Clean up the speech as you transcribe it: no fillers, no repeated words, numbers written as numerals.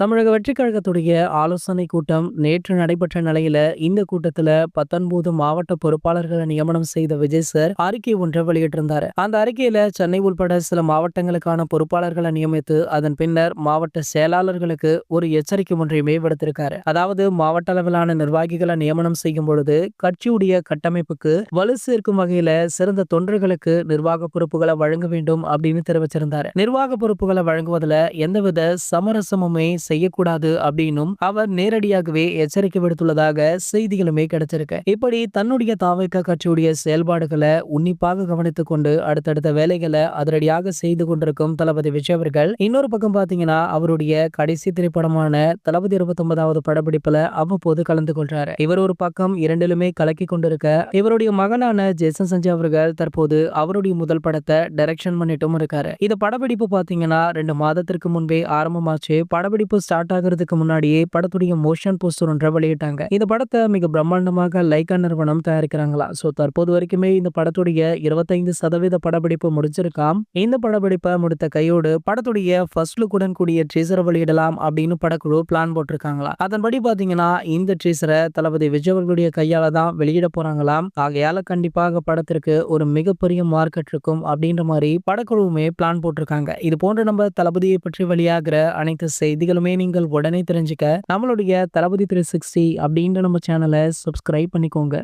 தமிழக வெற்றிக் கழகத்துடைய ஆலோசனை கூட்டம் நேற்று நடைபெற்ற நிலையில இந்த கூட்டத்துல 19 மாவட்ட பொறுப்பாளர்களை நியமனம் செய்த விஜய் சார் அறிக்கை ஒன்றை வெளியிட்டிருந்தாரு. அந்த அறிக்கையில சென்னை உள்பட சில மாவட்டங்களுக்கான பொறுப்பாளர்களை நியமித்து அதன் பின்னர் மாவட்ட செயலாளர்களுக்கு ஒரு எச்சரிக்கை ஒன்றையுமே விடுத்திருக்காரு. அதாவது மாவட்ட அளவிலான நிர்வாகிகளை நியமனம் செய்யும் பொழுது கட்சியுடைய கட்டமைப்புக்கு வலு சேர்க்கும் வகையில சிறந்த தொண்டர்களுக்கு நிர்வாக பொறுப்புகளை வழங்க வேண்டும் அப்படின்னு தெரிவிச்சிருந்தாரு. நிர்வாக பொறுப்புகளை வழங்குவதில் எந்தவித சமரசமுமே செய்யக்கூடாது அப்படின்னும் அவர் நேரடியாகவே எச்சரிக்கை விடுத்துள்ளதாக செய்திகளுமே கிடைச்சிருக்கு. இப்படி தன்னுடைய தாவேகா கட்சியுடைய செயல்பாடுகளை உன்னிப்பாக கவனித்துக் கொண்டு அடுத்தடுத்த வேலைகளை அதிரடியாக செய்து கொண்டிருக்கும் தளபதி விஜய் அவர்கள் இன்னொரு பக்கம் பாத்தீங்கன்னா அவருடைய கடைசி திரைப்படமான தளபதி 29வது படப்பிடிப்புல அவ்வப்போது கலந்து கொள்றாரு. இவர் ஒரு பக்கம் இரண்டிலுமே கலக்கி கொண்டிருக்க இவருடைய மகனான ஜேசன் சஞ்சய் அவர்கள் தற்போது அவருடைய முதல் படத்தை டைரக்ஷன் பண்ணிட்டும் இருக்காரு. இது படப்பிடிப்பு பாத்தீங்கன்னா 2 மாதத்திற்கு முன்பே ஆரம்பமாச்சு. படப்பிடிப்பு ஸ்டார்ட் ஆகிறதுக்கு முன்னாடியே படத்துடைய மோஷன் போஸ்டர் ஒன்றை வெளியிட்டாங்க. இந்த படத்தை மிக பிரம்மாண்டமாக லைகா நிறுவனம் தயாரிக்கிறாங்களா. சோ தற்போது வரைக்குமே இந்த படத்துடைய 25% படப்பிடிப்பு முடிச்சிருக்காம். இந்த படப்பிடிப்பை முடித்த கையோடு படத்துடைய ஃபர்ஸ்ட் லுக்குடன் கூடிய ட்ரீசரை வெளியிடலாம் அப்படின்னு படக்குழு பிளான் போட்டிருக்காங்களா. அதன்படி பாத்தீங்கன்னா இந்த ட்ரீசரை தளபதி விஜய் அவர்களுடைய கையால தான் வெளியிட போறாங்களாம். ஆகையால கண்டிப்பாக படத்திற்கு ஒரு மிகப்பெரிய மார்க்கெட் இருக்கும் அப்படின்ற மாதிரி படக்குழுவுமே பிளான் போட்டிருக்காங்க. இது போன்ற நம்ம தளபதியை பற்றி வெளியாகிற அனைத்து செய்திகளுமே நீங்கள் உடனே தெரிஞ்சுக்க நம்மளுடைய தளபதி 360 அப்படின்ற நம்ம சேனலை சப்ஸ்கிரைப் பண்ணிக்கோங்க.